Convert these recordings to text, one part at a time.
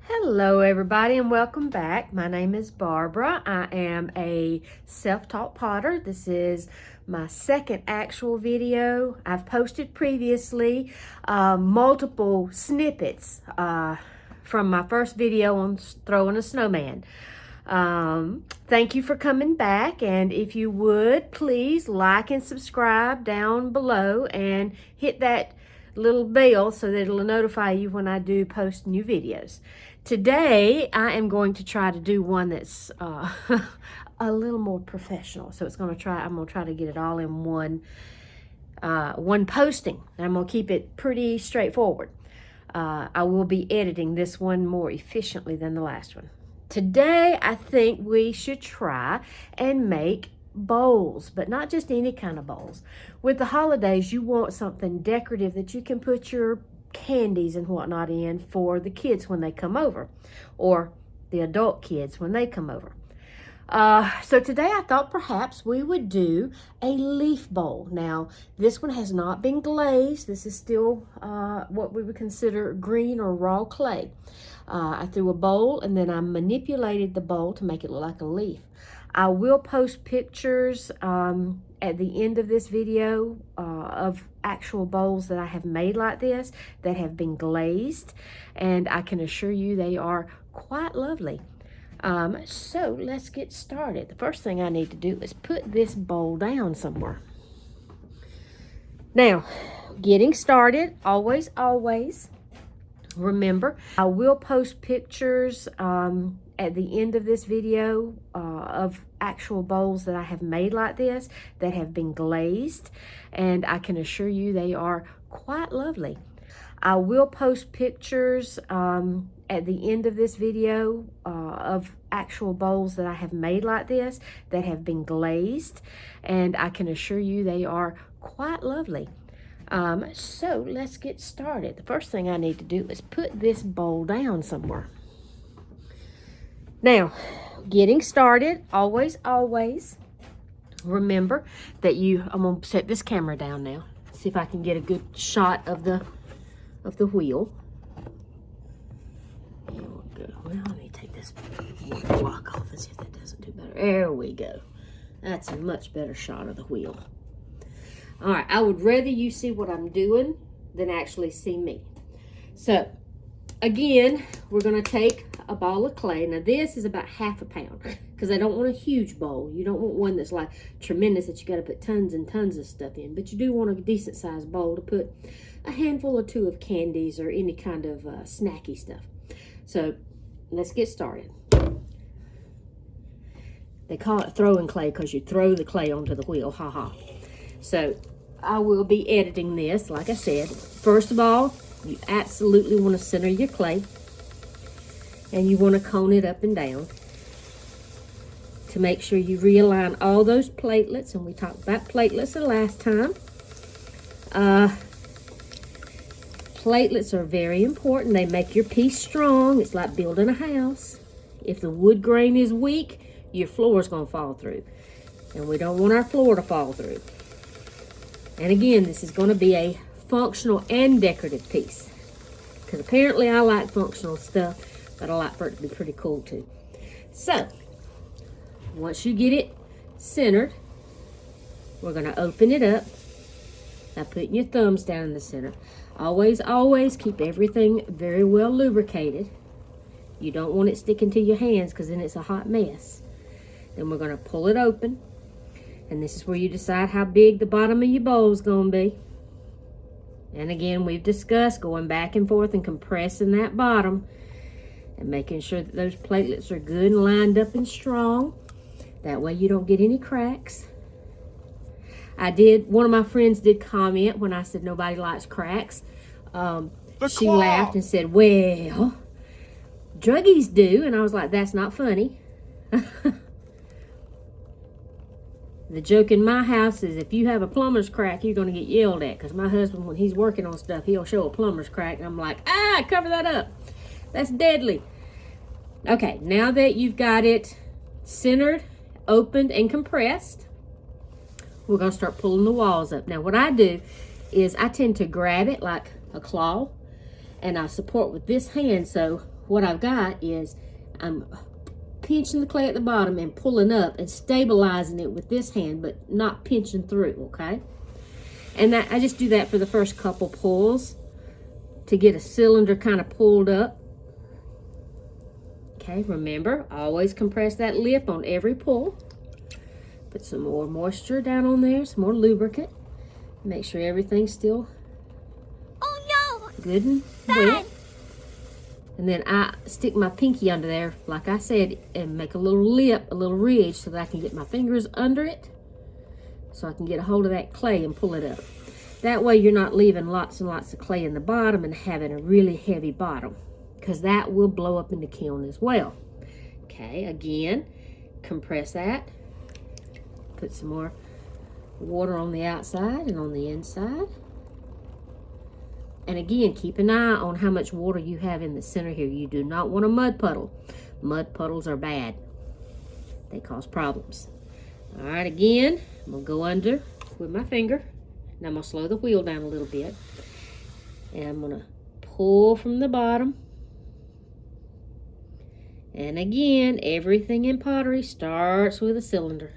Hello everybody and welcome back. My name is Barbara. I am a self-taught potter. This is my second actual video. I've posted previously multiple snippets from my first video on throwing a snowman. Thank you for coming back, and if you would please like and subscribe down below and hit that little bell so that it'll notify you when I do post new videos. Today I am going to try to do one that's a little more professional. So I'm gonna try to get it all in one posting. And I'm gonna keep it pretty straightforward. I will be editing this one more efficiently than the last one. Today I think we should try and make bowls, but not just any kind of bowls. With the holidays, you want something decorative that you can put your candies and whatnot in for the kids when they come over, or the adult kids when they come over. So today I thought perhaps we would do a leaf bowl. Now, this one has not been glazed. This is still what we would consider green or raw clay. I threw a bowl and then I manipulated the bowl to make it look like a leaf. I will post pictures at the end of this video of actual bowls that I have made like this that have been glazed, and I can assure you they are quite lovely. So let's get started. The first thing I need to do is put this bowl down somewhere. Now, getting started, always remember, I will post pictures at the end of this video of actual bowls that I have made like this that have been glazed, and I can assure you they are quite lovely. I will post pictures at the end of this video of actual bowls that I have made like this that have been glazed, and I can assure you they are quite lovely. So let's get started. The first thing I need to do is put this bowl down somewhere. Now, getting started, always remember that I'm gonna set this camera down now. See if I can get a good shot of the wheel. There we go. Well, let me take this one block off and see if that doesn't do better. There we go. That's a much better shot of the wheel. All right, I would rather you see what I'm doing than actually see me. So, again, we're gonna take a ball of clay. Now this is about ½ a pound because I don't want a huge bowl. You don't want one that's like tremendous that you got to put tons and tons of stuff in, but you do want a decent sized bowl to put a handful or two of candies or any kind of snacky stuff. So let's get started. They call it throwing clay because you throw the clay onto the wheel, haha. So I will be editing this, like I said. First of all, you absolutely want to center your clay, and you want to cone it up and down to make sure you realign all those platelets. And we talked about platelets the last time. Platelets are very important. They make your piece strong. It's like building a house. If the wood grain is weak, your floor is going to fall through, and we don't want our floor to fall through. And again, this is going to be a functional and decorative piece, because apparently I like functional stuff, but I like for it to be pretty cool too. So, once you get it centered, we're going to open it up. Now, putting your thumbs down in the center. Always keep everything very well lubricated. You don't want it sticking to your hands because then it's a hot mess. Then we're going to pull it open. And this is where you decide how big the bottom of your bowl is going to be. And again, we've discussed going back and forth and compressing that bottom and making sure that those platelets are good and lined up and strong. That way you don't get any cracks. One of my friends did comment when I said nobody likes cracks. She laughed and said, well, druggies do. And I was like, that's not funny. The joke in my house is if you have a plumber's crack, you're going to get yelled at. Because my husband, when he's working on stuff, he'll show a plumber's crack. And I'm like, cover that up. That's deadly. Okay, now that you've got it centered, opened, and compressed, we're going to start pulling the walls up. Now, what I do is I tend to grab it like a claw, and I support with this hand. So what I've got is I'm pinching the clay at the bottom and pulling up and stabilizing it with this hand, but not pinching through, okay? And that I just do that for the first couple pulls to get a cylinder kind of pulled up. Okay, remember, always compress that lip on every pull. Put some more moisture down on there, some more lubricant. Make sure everything's still good and wet. And then I stick my pinky under there, like I said, and make a little lip, a little ridge, so that I can get my fingers under it, so I can get a hold of that clay and pull it up. That way you're not leaving lots and lots of clay in the bottom and having a really heavy bottom, because that will blow up in the kiln as well. Okay, again, compress that. Put some more water on the outside and on the inside. And again, keep an eye on how much water you have in the center here. You do not want a mud puddle. Mud puddles are bad. They cause problems. All right, again, I'm gonna go under with my finger. And I'm gonna slow the wheel down a little bit. And I'm gonna pull from the bottom. And again, everything in pottery starts with a cylinder.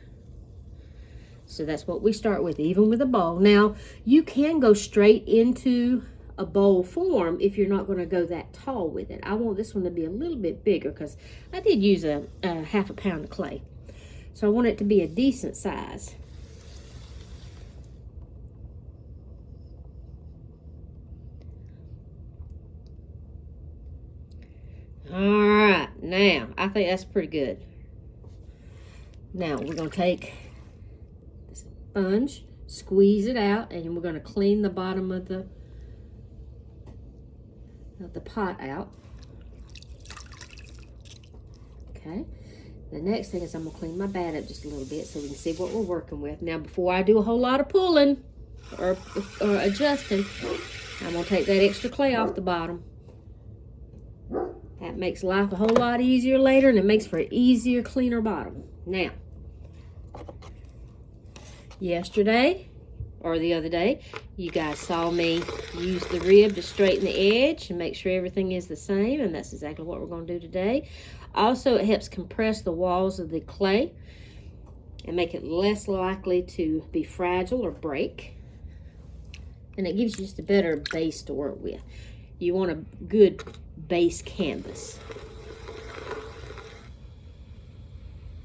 So that's what we start with, even with a bowl. Now, you can go straight into a bowl form if you're not going to go that tall with it. I want this one to be a little bit bigger because I did use a half a pound of clay. So I want it to be a decent size. All right, now I think that's pretty good. Now we're going to take this sponge, squeeze it out, and we're going to clean the bottom of the pot out. Okay. The next thing is I'm going to clean my bat up just a little bit so we can see what we're working with. Now, before I do a whole lot of pulling or adjusting, I'm going to take that extra clay off the bottom. That makes life a whole lot easier later, and it makes for an easier, cleaner bottom. Now, yesterday or the other day, you guys saw me use the rib to straighten the edge and make sure everything is the same, and that's exactly what we're going to do today. Also, it helps compress the walls of the clay and make it less likely to be fragile or break. And it gives you just a better base to work with. You want a good base canvas.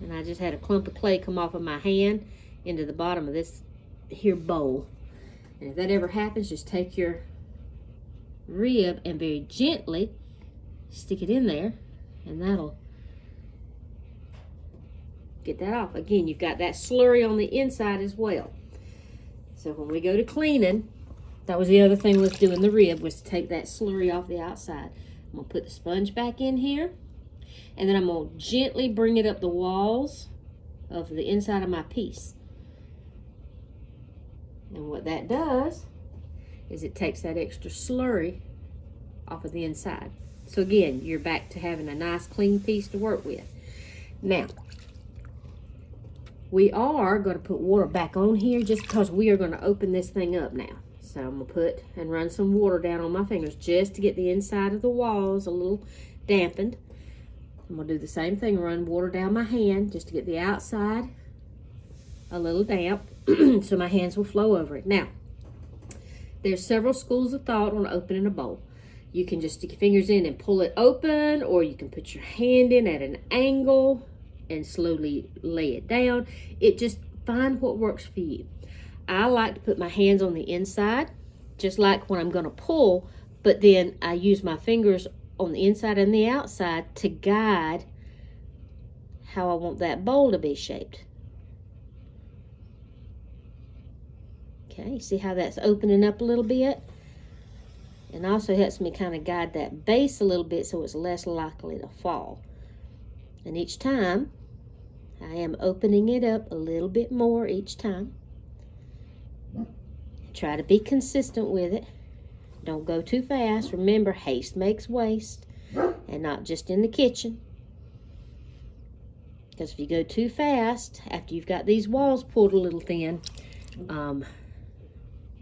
And I just had a clump of clay come off of my hand into the bottom of this here bowl. And if that ever happens, just take your rib and very gently stick it in there, and that'll get that off. Again, you've got that slurry on the inside as well. So when we go to cleaning, that was the other thing with doing the rib, was to take that slurry off the outside. I'm gonna put the sponge back in here, and then I'm gonna gently bring it up the walls of the inside of my piece. And what that does is it takes that extra slurry off of the inside. So again, you're back to having a nice clean piece to work with. Now, we are going to put water back on here just because we are going to open this thing up now. So I'm going to put and run some water down on my fingers just to get the inside of the walls a little dampened. I'm going to do the same thing, run water down my hand just to get the outside a little damp so my hands will flow over it. Now, there's several schools of thought on opening a bowl. You can just stick your fingers in and pull it open, or you can put your hand in at an angle and slowly lay it down. It just, find what works for you. I like to put my hands on the inside, just like when I'm going to pull, but then I use my fingers on the inside and the outside to guide how I want that bowl to be shaped. Okay, see how that's opening up a little bit? And also helps me kind of guide that base a little bit so it's less likely to fall. And each time, I am opening it up a little bit more each time. Try to be consistent with it. Don't go too fast. Remember, haste makes waste, and not just in the kitchen. Because if you go too fast, after you've got these walls pulled a little thin,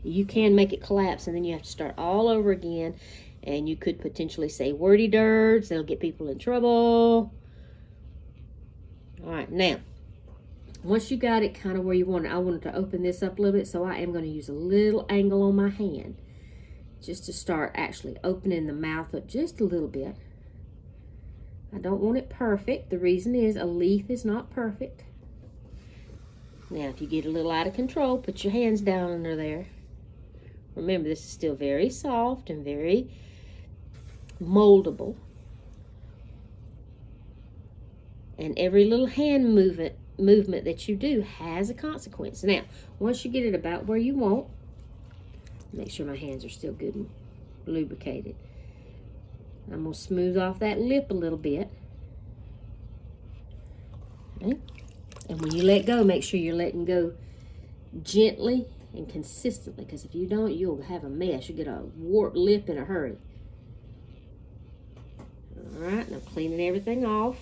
You can make it collapse, and then you have to start all over again, and you could potentially say wordy dirts. That'll get people in trouble. All right, now, once you got it kind of where you want it, I wanted to open this up a little bit, so I am going to use a little angle on my hand just to start actually opening the mouth up just a little bit. I don't want it perfect. The reason is a leaf is not perfect. Now, if you get a little out of control, put your hands down under there. Remember, this is still very soft and very moldable. And every little hand movement that you do has a consequence. Now, once you get it about where you want, make sure my hands are still good and lubricated. I'm going to smooth off that lip a little bit. Okay. And when you let go, make sure you're letting go gently and consistently, because if you don't, you'll have a mess. You'll get a warped lip in a hurry. All right, now cleaning everything off.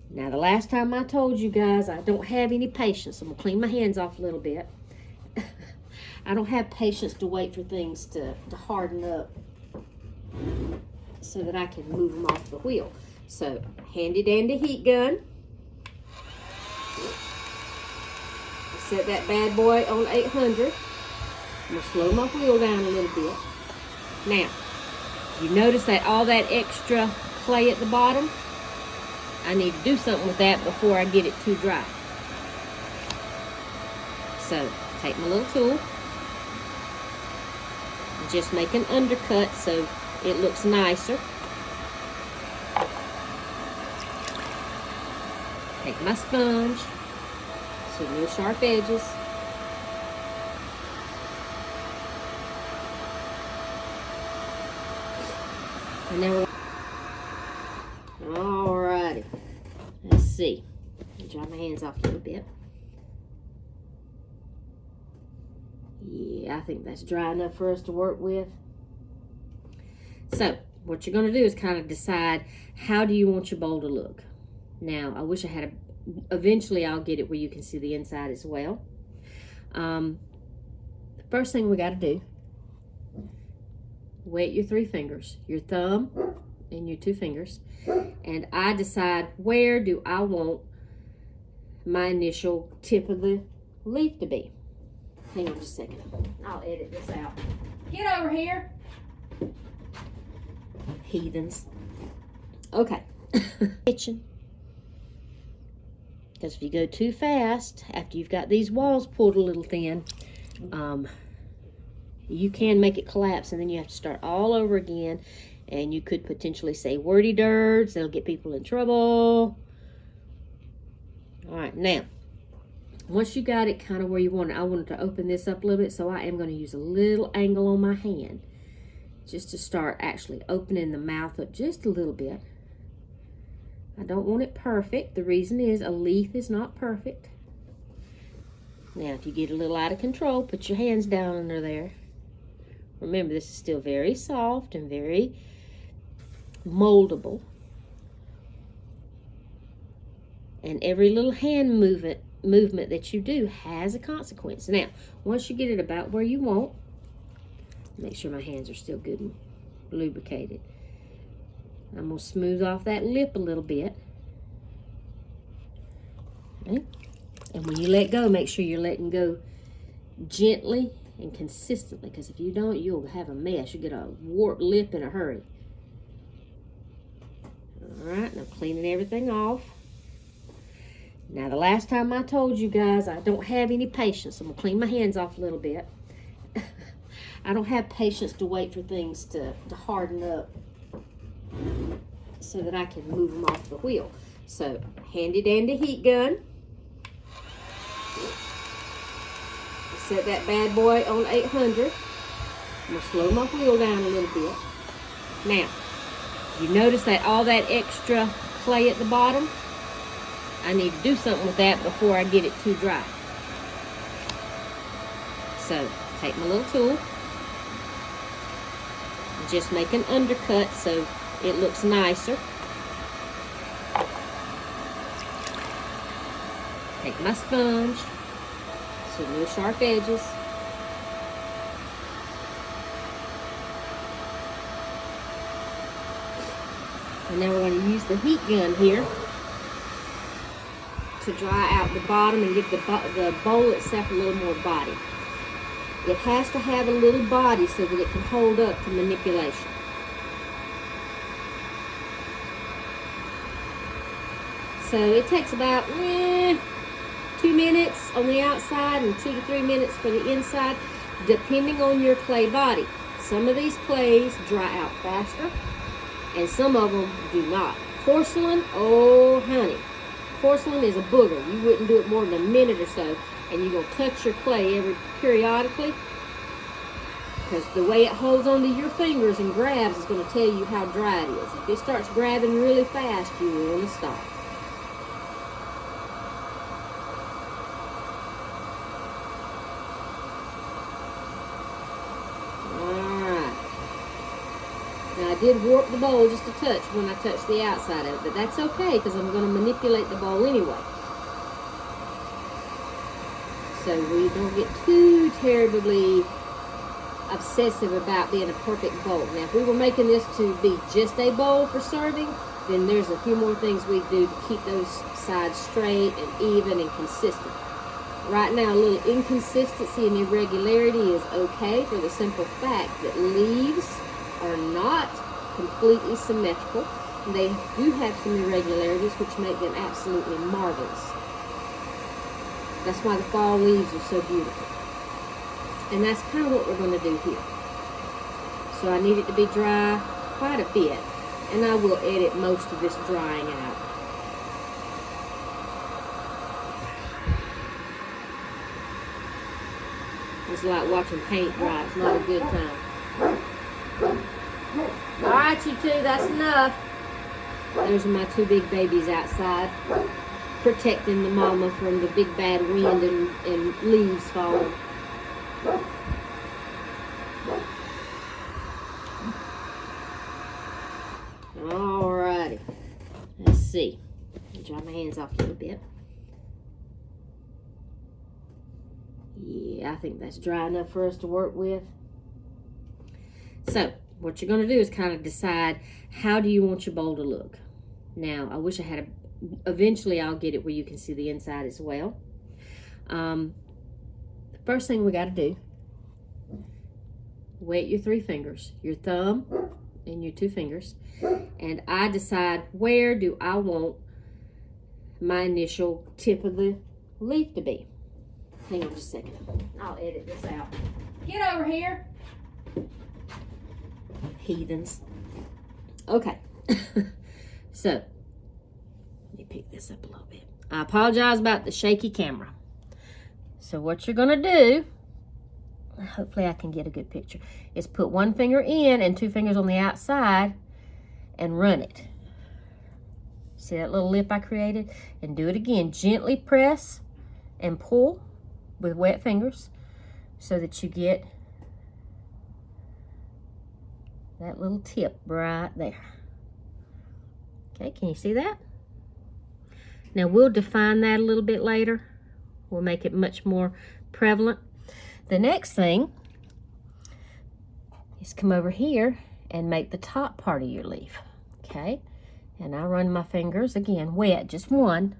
Now, the last time I told you guys I don't have any patience. I'm going to clean my hands off a little bit. I don't have patience to wait for things to harden up so that I can move them off the wheel. So, handy dandy heat gun. Set that bad boy on 800. I'm going to slow my wheel down a little bit. Now, you notice that all that extra clay at the bottom? I need to do something with that before I get it too dry. So, take my little tool. Just make an undercut so it looks nicer. Take my sponge. So no sharp edges. And then alrighty. Let's see. Dry my hands off a little bit. Yeah, I think that's dry enough for us to work with. So, what you're going to do is kind of decide how do you want your bowl to look. Now, I wish I had eventually I'll get it where you can see the inside as well. The first thing we got to do, wet your 3 fingers, your thumb and your 2 fingers, and I decide where do I want my initial tip of the leaf to be. Hang on just a second. I'll edit this out. Get over here. Heathens. Okay. Kitchen. Because if you go too fast, after you've got these walls pulled a little thin, you can make it collapse, and then you have to start all over again, and you could potentially say wordy dirts. That'll get people in trouble. All right, now, once you got it kind of where you want it, I wanted to open this up a little bit, so I am going to use a little angle on my hand just to start actually opening the mouth up just a little bit. I don't want it perfect. The reason is a leaf is not perfect. Now, if you get a little out of control, put your hands down under there. Remember, this is still very soft and very moldable. And every little hand movement that you do has a consequence. Now, once you get it about where you want, make sure my hands are still good and lubricated. I'm going to smooth off that lip a little bit. Okay. And when you let go, make sure you're letting go gently and consistently, because if you don't, you'll have a mess. You'll get a warped lip in a hurry. All right, now cleaning everything off. Now, the last time I told you guys I don't have any patience. I'm going to clean my hands off a little bit. I don't have patience to wait for things to harden up so that I can move them off the wheel. So, handy dandy heat gun. Set that bad boy on 800. I'm going to slow my wheel down a little bit. Now, you notice that all that extra clay at the bottom? I need to do something with that before I get it too dry. So, take my little tool. Just make an undercut so it looks nicer. Take my sponge, so no sharp edges. And now we're going to use the heat gun here to dry out the bottom and give the bowl itself a little more body. It has to have a little body so that it can hold up to manipulation. So it takes about 2 minutes on the outside and 2 to 3 minutes for the inside, depending on your clay body. Some of these clays dry out faster, and some of them do not. Porcelain, oh honey, porcelain is a booger. You wouldn't do it more than a minute or so, and you're going to touch your clay periodically, because the way it holds onto your fingers and grabs is going to tell you how dry it is. If it starts grabbing really fast, you will want to stop. I did warp the bowl just a touch when I touched the outside of it, but that's okay because I'm going to manipulate the bowl anyway. So we don't get too terribly obsessive about being a perfect bowl. Now, if we were making this to be just a bowl for serving, then there's a few more things we do to keep those sides straight and even and consistent. Right now, a little inconsistency and irregularity is okay for the simple fact that leaves are not completely symmetrical. They do have some irregularities which make them absolutely marvelous. That's why the fall leaves are so beautiful. And that's kind of what we're going to do here. So I need it to be dry quite a bit, and I will edit most of this drying out. It's like watching paint dry. It's not a good time. Alright, you two, that's enough. There's my two big babies outside, protecting the mama from the big bad wind and leaves falling. Alrighty. Let's see. Dry my hands off a little bit. Yeah, I think that's dry enough for us to work with. So, what you're going to do is kind of decide, how do you want your bowl to look? Now, I wish I had eventually I'll get it where you can see the inside as well. The first thing we got to do, wet your 3 fingers, your thumb and your 2 fingers, and I decide where do I want my initial tip of the leaf to be. Hang on just a second. I'll edit this out. Get over here. Heathens. Okay. So, let me pick this up a little bit. I apologize about the shaky camera. So what you're going to do, hopefully I can get a good picture, is put 1 finger in and 2 fingers on the outside and run it. See that little lip I created? And do it again. Gently press and pull with wet fingers so that you get that little tip right there. Okay, can you see that? Now we'll define that a little bit later. We'll make it much more prevalent. The next thing is come over here and make the top part of your leaf. Okay, and I run my fingers, again, wet, just 1,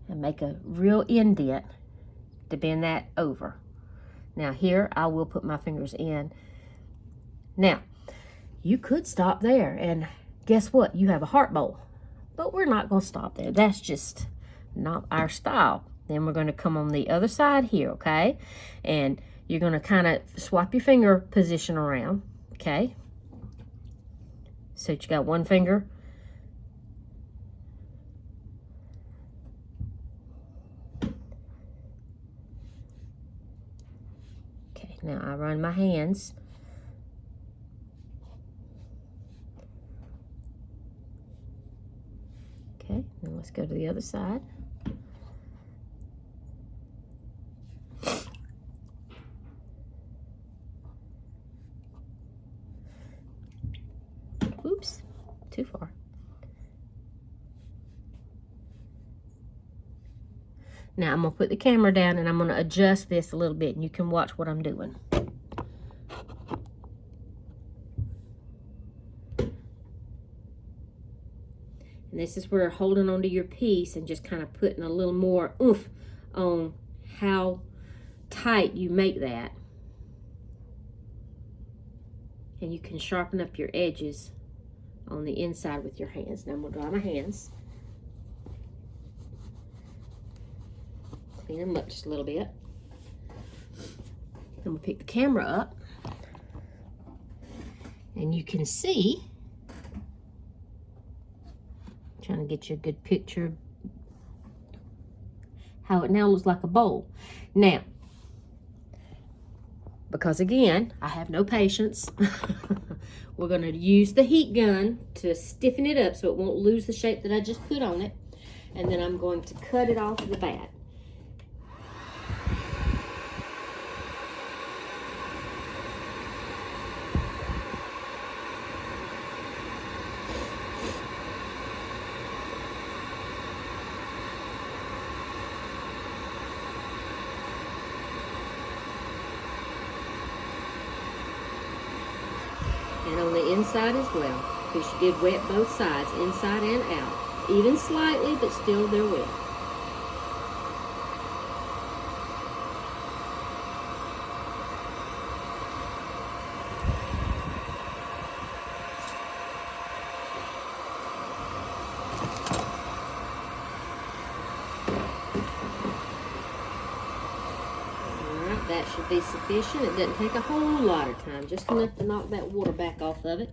and make a real indent to bend that over. Now here, I will put my fingers in. Now, you could stop there, and guess what? You have a heart bowl. But we're not going to stop there. That's just not our style. Then we're going to come on the other side here, okay? And you're going to kind of swap your finger position around, okay? So you got 1 finger. Okay, now I run my hands. Okay, now let's go to the other side. Oops, too far. Now I'm going to put the camera down and I'm going to adjust this a little bit, and you can watch what I'm doing. And this is where holding onto your piece and just kind of putting a little more oomph on how tight you make that. And you can sharpen up your edges on the inside with your hands. Now I'm going to dry my hands. Clean them up just a little bit. Then we'll pick the camera up. And you can see, trying to get you a good picture, how it now looks like a bowl. Now, because again, I have no patience, we're going to use the heat gun to stiffen it up so it won't lose the shape that I just put on it. And then I'm going to cut it off the bat. And on the inside as well, because you did wet both sides, inside and out. Even slightly, but still they're wet. That should be sufficient. It doesn't take a whole lot of time, just enough to knock that water back off of it.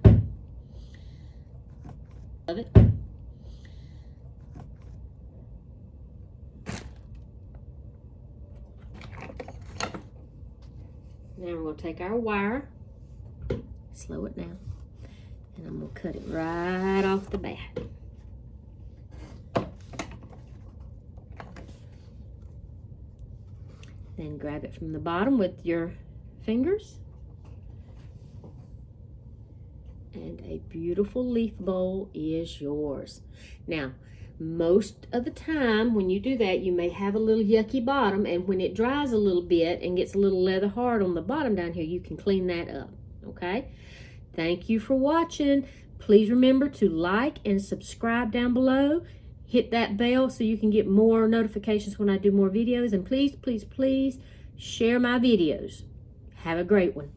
Now we'll take our wire, slow it down, and I'm going to cut it right off the bat. Then grab it from the bottom with your fingers. And a beautiful leaf bowl is yours. Now, most of the time when you do that, you may have a little yucky bottom, and when it dries a little bit and gets a little leather hard on the bottom down here, you can clean that up, okay? Thank you for watching. Please remember to like and subscribe down below. Hit that bell so you can get more notifications when I do more videos. And please, please, please share my videos. Have a great one.